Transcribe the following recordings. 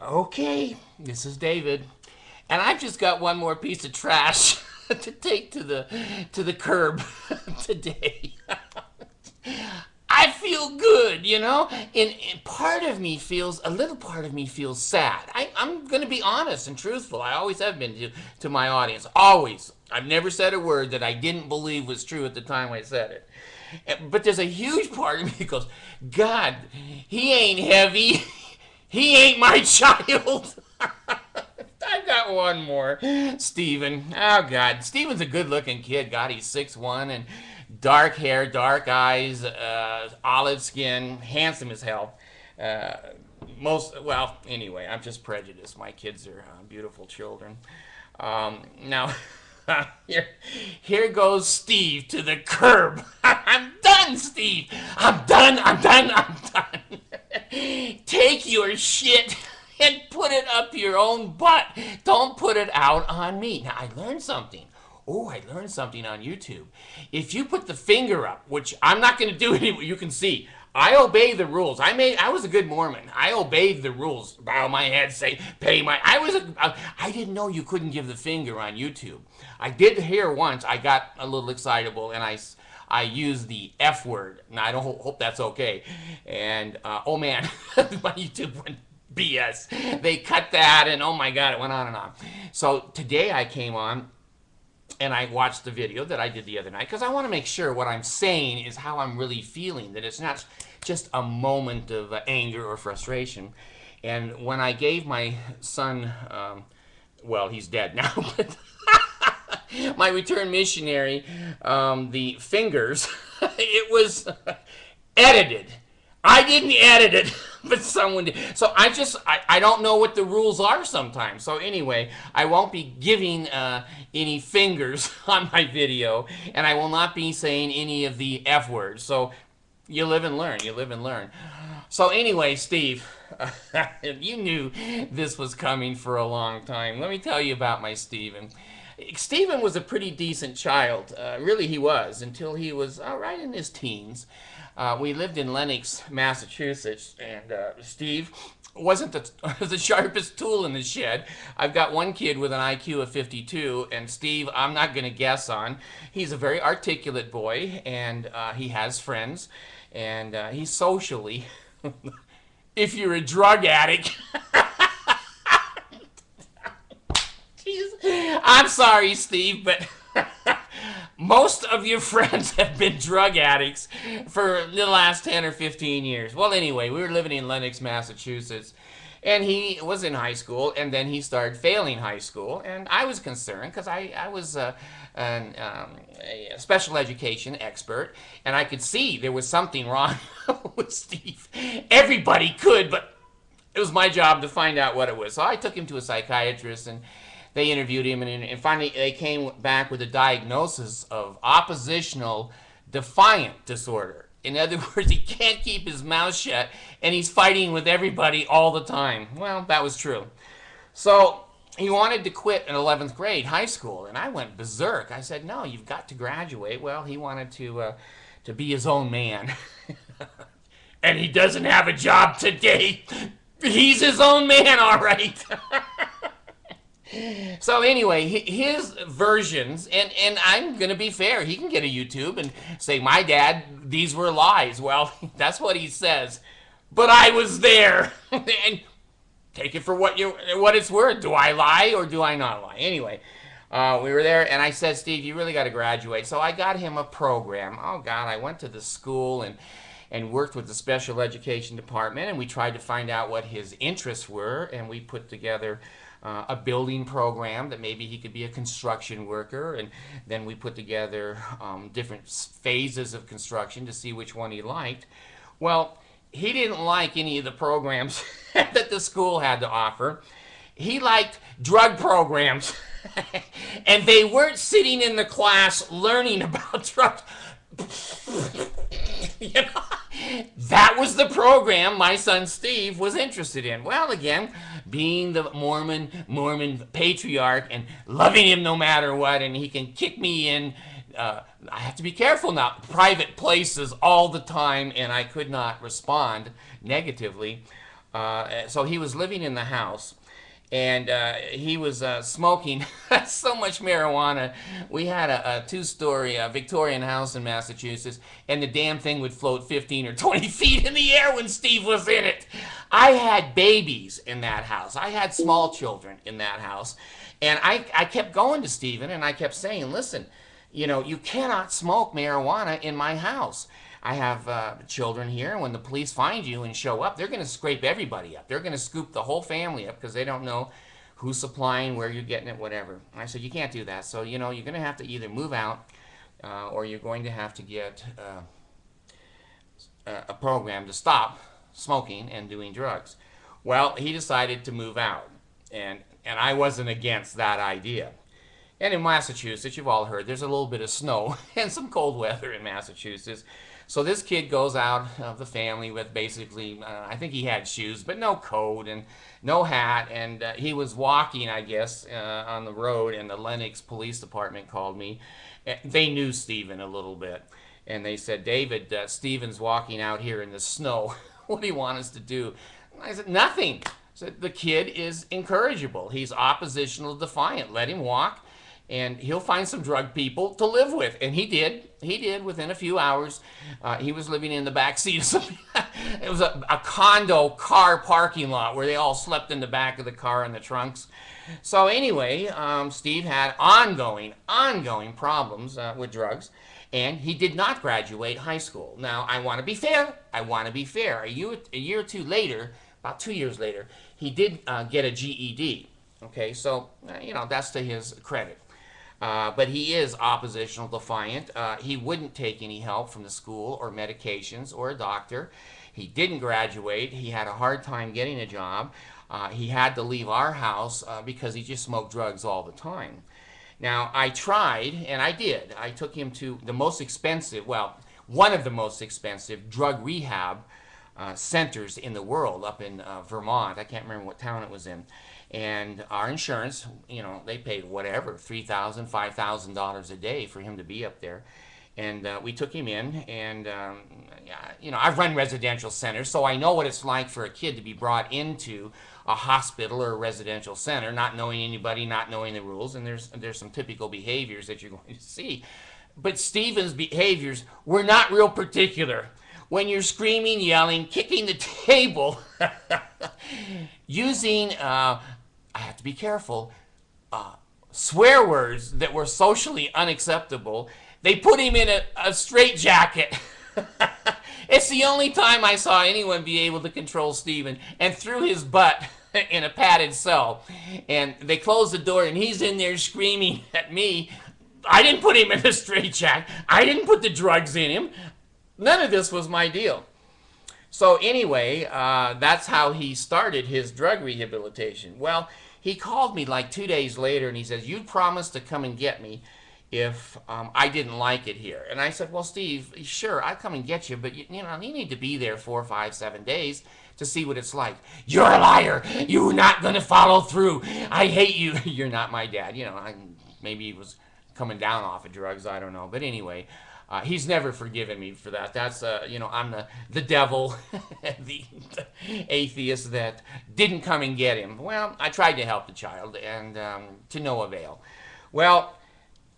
Okay, this is David, and I've just got one more piece of trash to take to the curb today. I feel good, you know, and part of me feels a little part of me feels sad. I'm going to be honest and truthful. I always have been to my audience. Always. I've never said a word that I didn't believe was true at the time I said it. But there's a huge part of me that goes, God, he ain't heavy. He ain't my child. I got one more. Steven. Oh, God. Steven's a good looking kid. God, he's 6'1" and dark hair, dark eyes, olive skin, handsome as hell. Uh, well, anyway, I'm just prejudiced. My kids are beautiful children. Now, here goes Steve to the curb. I'm done, Steve. I'm done. I'm done. I'm done. Take your shit and put it up your own butt. Don't put it out on me. Now, I learned something. Oh, I learned something on YouTube. If you put the finger up, which I'm not going to do anymore, you can see. I obey the rules. I was a good Mormon. I obeyed the rules. Bow my head, say, pay my. I didn't know you couldn't give the finger on YouTube. I did hear once. I got a little excitable, and I used the F word. Now I don't hope that's okay. And oh man, my YouTube went BS. They cut that, and oh my God, it went on and on. So today I came on and I watched the video that I did the other night because I want to make sure what I'm saying is how I'm really feeling, that it's not just a moment of anger or frustration. And when I gave my son, well, he's dead now, but my return missionary, the fingers, it was edited. I didn't edit it, but someone did. So I don't know what the rules are sometimes. So anyway, I won't be giving any fingers on my video, and I will not be saying any of the F words. So you live and learn. You live and learn. So anyway, Steve, you knew this was coming for a long time. Let me tell you about my Steven. Steven was a pretty decent child. Really, he was, until he was right in his teens. We lived in Lenox, Massachusetts, and Steve wasn't the sharpest tool in the shed. I've got one kid with an IQ of 52, and Steve, I'm not going to guess on. He's a very articulate boy, and he has friends, and he's socially, if you're a drug addict, I'm sorry, Steve, but most of your friends have been drug addicts for the last 10 or 15 years. Well, anyway, we were living in Lenox, Massachusetts, and he was in high school, and then he started failing high school, and I was concerned because I was a special education expert, and I could see there was something wrong with Steve. Everybody could, but it was my job to find out what it was. So I took him to a psychiatrist, and they interviewed him, and finally they came back with a diagnosis of oppositional defiant disorder. In other words, he can't keep his mouth shut, and he's fighting with everybody all the time. Well, that was true. So he wanted to quit in 11th grade high school, and I went berserk. I said, no, you've got to graduate. Well, he wanted to be his own man. And he doesn't have a job today. He's his own man, all right. So anyway, his versions, and I'm going to be fair, he can get a YouTube and say, my dad, these were lies. Well, that's what he says. But I was there. And take it for what it's worth. Do I lie or do I not lie? Anyway, we were there, and I said, Steve, you really got to graduate. So I got him a program. Oh, God, I went to the school and worked with the special education department, and we tried to find out what his interests were, and we put together a building program that maybe he could be a construction worker, and then we put together different phases of construction to see which one he liked. Well, he didn't like any of the programs that the school had to offer. He liked drug programs, and they weren't sitting in the class learning about drugs. You know, that was the program my son Steve was interested in. Well, again, being the Mormon patriarch and loving him no matter what, and he can kick me in, I have to be careful now, private places all the time, and I could not respond negatively. So he was living in the house, and he was smoking so much marijuana. We had a two-story Victorian house in Massachusetts, and the damn thing would float 15 or 20 feet in the air when Steve was in it. I had babies in that house. I had small children in that house. And I kept going to Stephen, and I kept saying, listen, you cannot smoke marijuana in my house. I have children here, and when the police find you and show up, they're going to scrape everybody up. They're going to scoop the whole family up because they don't know who's supplying, where you're getting it, whatever. And I said, you can't do that. So, you're going to have to either move out or you're going to have to get a program to stop smoking and doing drugs. Well, he decided to move out, and I wasn't against that idea. And in Massachusetts, you've all heard, there's a little bit of snow and some cold weather in Massachusetts. So this kid goes out of the family with basically, I think he had shoes, but no coat and no hat. And he was walking, I guess, on the road, and the Lenox Police Department called me. They knew Stephen a little bit. And they said, David, Stephen's walking out here in the snow. What do you want us to do? I said, nothing. I said, the kid is incorrigible. He's oppositional, defiant. Let him walk, and he'll find some drug people to live with. And he did. He did within a few hours. He was living in the back seat of some, it was a condo car parking lot where they all slept in the back of the car in the trunks. So anyway, Steve had ongoing problems with drugs. And he did not graduate high school. Now, I want to be fair. A year or two later, about 2 years later, he did get a GED. Okay, so, that's to his credit. But he is oppositional defiant. He wouldn't take any help from the school or medications or a doctor. He didn't graduate. He had a hard time getting a job. He had to leave our house because he just smoked drugs all the time. Now, I tried, and I did. I took him to the most expensive, one of the most expensive drug rehab centers in the world up in Vermont. I can't remember what town it was in. And our insurance, they paid whatever, $3,000, $5,000 a day for him to be up there. And we took him in, and, I've run residential centers, so I know what it's like for a kid to be brought into a hospital or a residential center, not knowing anybody, not knowing the rules, and there's some typical behaviors that you're going to see. But Stephen's behaviors were not real particular. When you're screaming, yelling, kicking the table, using, I have to be careful, swear words that were socially unacceptable, they put him in a straitjacket. It's the only time I saw anyone be able to control Stephen, and threw his butt in a padded cell. And they closed the door, and he's in there screaming at me. I didn't put him in a straitjacket. I didn't put the drugs in him. None of this was my deal. So anyway, that's how he started his drug rehabilitation. Well, he called me like 2 days later, and he says, you promised to come and get me if I didn't like it here. And I said, well, Steve, sure, I'll come and get you, but you need to be there 4, 5, 7 days to see what it's like. You're a liar. You're not going to follow through. I hate you. You're not my dad. Maybe he was coming down off of drugs. I don't know. But anyway, he's never forgiven me for that. That's, I'm the devil, the atheist that didn't come and get him. Well, I tried to help the child, and to no avail. Well,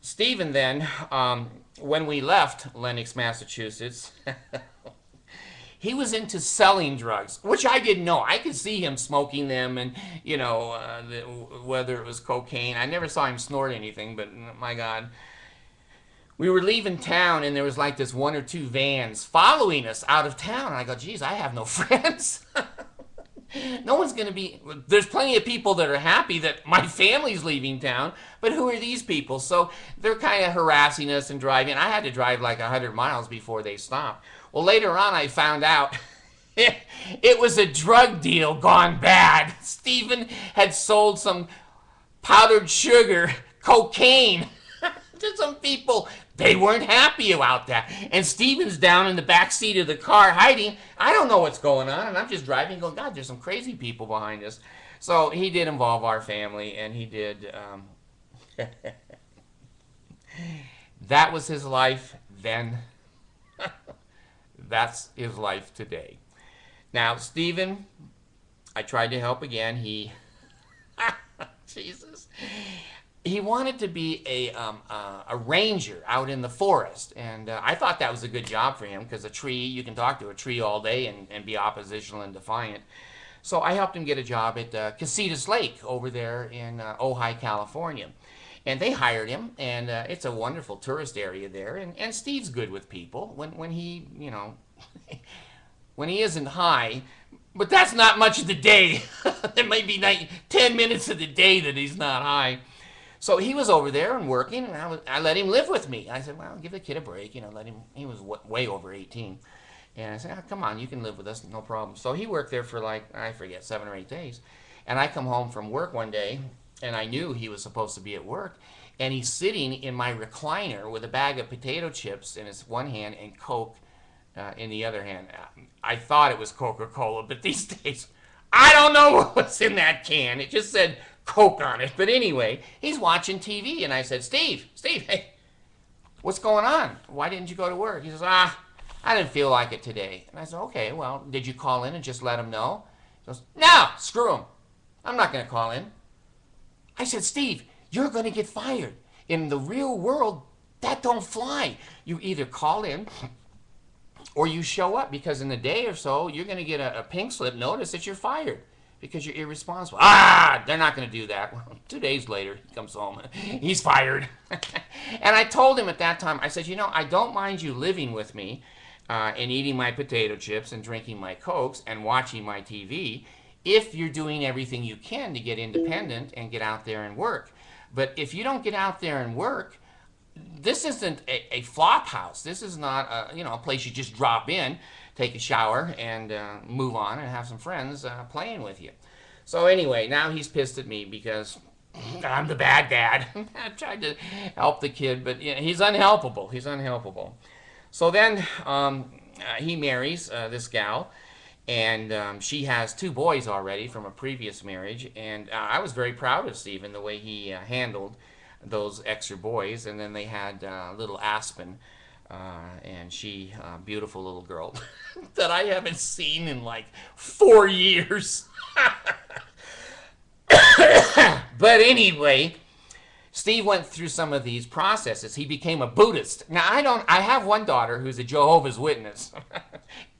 Stephen then, when we left Lenox, Massachusetts, he was into selling drugs, which I didn't know. I could see him smoking them, and, whether it was cocaine. I never saw him snort anything, but my God. We were leaving town, and there was like this 1 or 2 vans following us out of town. And I go, geez, I have no friends. No one's going to be, there's plenty of people that are happy that my family's leaving town, but who are these people? So they're kind of harassing us and driving. I had to drive like 100 miles before they stopped. Well, later on I found out it was a drug deal gone bad. Stephen had sold some powdered sugar, cocaine, to some people. They weren't happy about that. And Stephen's down in the back seat of the car hiding. I don't know what's going on. And I'm just driving and going, God, there's some crazy people behind us. So he did involve our family, and he did. That was his life then. That's his life today. Now, Stephen, I tried to help again. Jesus. He wanted to be a ranger out in the forest, and I thought that was a good job for him because a tree, you can talk to a tree all day and be oppositional and defiant. So I helped him get a job at Casitas Lake over there in Ojai, California. And they hired him, and it's a wonderful tourist area there. And Steve's good with people when he, when he isn't high, but that's not much of the day. There might be 10 minutes of the day that he's not high. So he was over there and working, and I let him live with me. I said, well, give the kid a break, let him. He was way over 18. And I said, oh, come on, you can live with us, no problem. So he worked there for I forget, 7 or 8 days. And I come home from work one day, and I knew he was supposed to be at work. And he's sitting in my recliner with a bag of potato chips in his one hand and Coke in the other hand. I thought it was Coca-Cola, but these days, I don't know what was in that can. It just said Coke on it. But anyway, he's watching TV, and I said, Steve, hey, what's going on? Why didn't you go to work? He says, I didn't feel like it today. And I said, okay, well, did you call in and just let him know? He goes, no, screw him. I'm not going to call in. I said, Steve, you're going to get fired. In the real world, that don't fly. You either call in or you show up, because in a day or so, you're going to get a pink slip notice that you're fired because you're irresponsible. They're not going to do that. Well, 2 days later, he comes home. He's fired. And I told him at that time, I said, I don't mind you living with me and eating my potato chips and drinking my Cokes and watching my TV if you're doing everything you can to get independent and get out there and work. But if you don't get out there and work, this isn't a flop house. This is not a place you just drop in, take a shower, and move on and have some friends playing with you. So anyway, now he's pissed at me because I'm the bad dad. I tried to help the kid, but he's unhelpable. He's unhelpable. So then he marries this gal, and she has 2 boys already from a previous marriage. And I was very proud of Stephen, the way he handled those extra boys. And then they had little Aspen, and she, beautiful little girl that I haven't seen in 4 years. But anyway, Steve went through some of these processes. He became a Buddhist. Now, I have one daughter who's a Jehovah's Witness.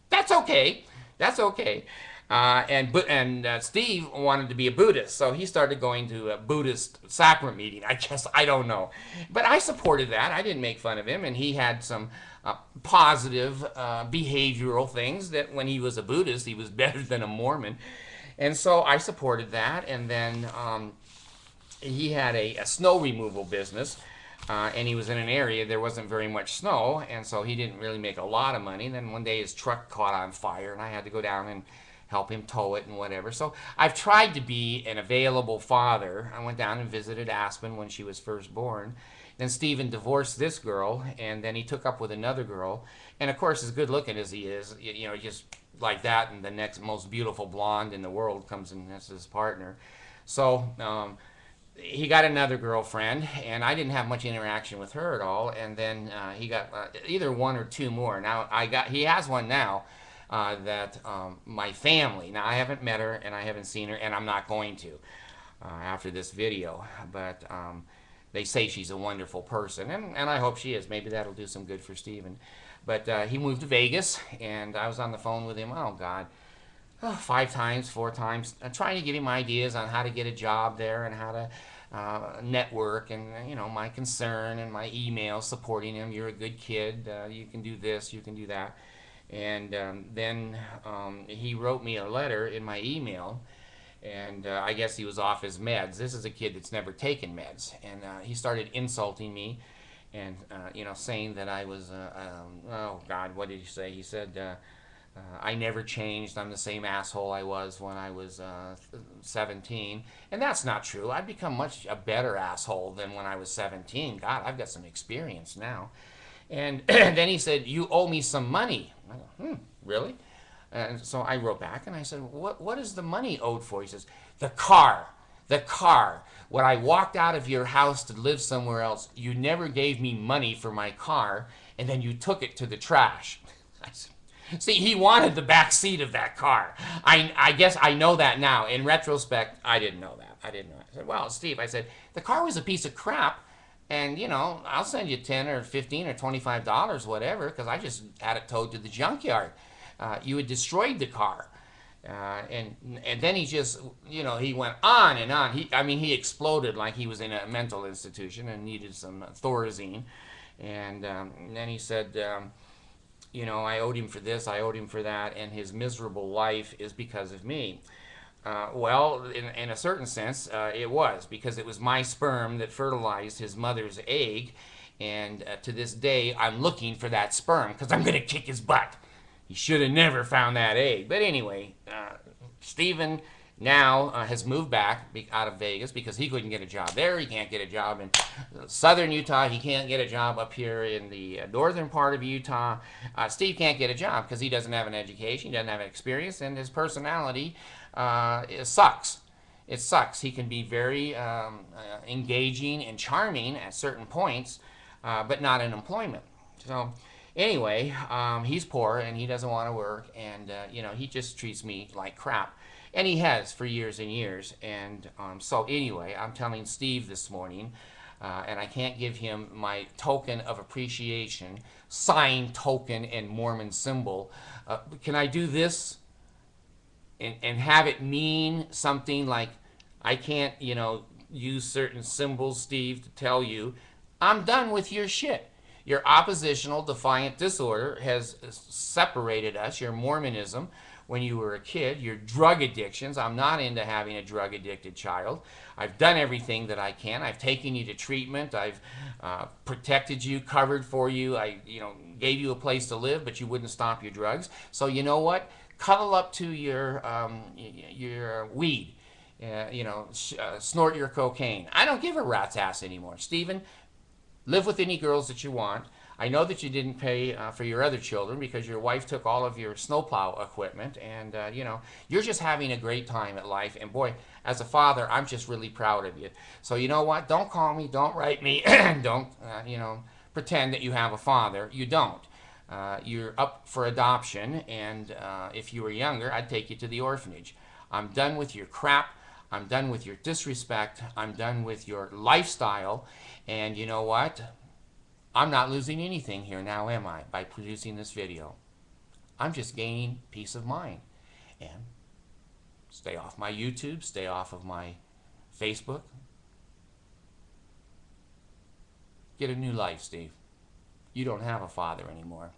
That's okay. That's okay. And Steve wanted to be a Buddhist, so he started going to a Buddhist sacrament meeting. I don't know. But I supported that. I didn't make fun of him, and he had some positive behavioral things that when he was a Buddhist, he was better than a Mormon. And so I supported that, and then he had a snow removal business, and he was in an area there wasn't very much snow, and so he didn't really make a lot of money. And then one day his truck caught on fire, and I had to go down and help him tow it and whatever. So I've tried to be an available father. I went down and visited Aspen when she was first born. Then Stephen divorced this girl, and then he took up with another girl. And of course, as good looking as he is, just like that, and the next most beautiful blonde in the world comes in as his partner. So he got another girlfriend, and I didn't have much interaction with her at all. And then he got either 1 or 2 more. Now he has one now that my family. Now I haven't met her, and I haven't seen her, and I'm not going to after this video. But they say she's a wonderful person, and I hope she is. Maybe that'll do some good for Stephen. But he moved to Vegas, and I was on the phone with him, 5 times, 4 times, trying to give him ideas on how to get a job there and how to network, and my concern and my email supporting him. You're a good kid. You can do this. You can do that. And then he wrote me a letter in my email, and I guess he was off his meds. This is a kid that's never taken meds, and he started insulting me, and saying that I was oh God, what did he say? He said I never changed. I'm the same asshole I was when I was 17, and that's not true. I've become much a better asshole than when I was 17. God, I've got some experience now. And then he said, you owe me some money. I go, really? And so I wrote back and I said, what is the money owed for? He says, the car. When I walked out of your house to live somewhere else, you never gave me money for my car, and then you took it to the trash. I said, See, he wanted the back seat of that car. I guess I know that now. In retrospect, I didn't know that. I didn't know. I said, well, Steve, I said, the car was a piece of crap. And, I'll send you 10 or 15 or $25, whatever, because I just had it towed to the junkyard. You had destroyed the car. And then he just, he went on and on. He exploded like he was in a mental institution and needed some Thorazine. And then he said, I owed him for this, I owed him for that, and his miserable life is because of me. Well, in a certain sense, it was, because it was my sperm that fertilized his mother's egg, and to this day, I'm looking for that sperm because I'm going to kick his butt. He should have never found that egg. But anyway, Stephen now has moved back out of Vegas because he couldn't get a job there. He can't get a job in southern Utah. He can't get a job up here in the northern part of Utah. Steve can't get a job because he doesn't have an education, he doesn't have an experience, and his personality it sucks. It sucks. He can be very engaging and charming at certain points, but not in employment. So anyway, he's poor and he doesn't want to work, and he just treats me like crap. And he has for years and years. And so anyway, I'm telling Steve this morning, and I can't give him my token of appreciation, sign, token, and Mormon symbol. Can I do this and have it mean something like, I can't, use certain symbols, Steve, to tell you, I'm done with your shit. Your oppositional defiant disorder has separated us, your Mormonism, when you were a kid, your drug addictions. I'm not into having a drug addicted child. I've done everything that I can. I've taken you to treatment. I've protected you, covered for you. I, gave you a place to live, but you wouldn't stop your drugs. So you know what? Cuddle up to your weed. Snort your cocaine. I don't give a rat's ass anymore. Stephen, live with any girls that you want. I know that you didn't pay for your other children because your wife took all of your snowplow equipment, and you're just having a great time at life. And boy, as a father, I'm just really proud of you. So you know what? Don't call me, don't write me, don't pretend that you have a father. You don't. You're up for adoption, and if you were younger, I'd take you to the orphanage. I'm done with your crap. I'm done with your disrespect. I'm done with your lifestyle. And you know what? I'm not losing anything here now, am I, by producing this video? I'm just gaining peace of mind. And stay off my YouTube, stay off of my Facebook. Get a new life, Steve. You don't have a father anymore.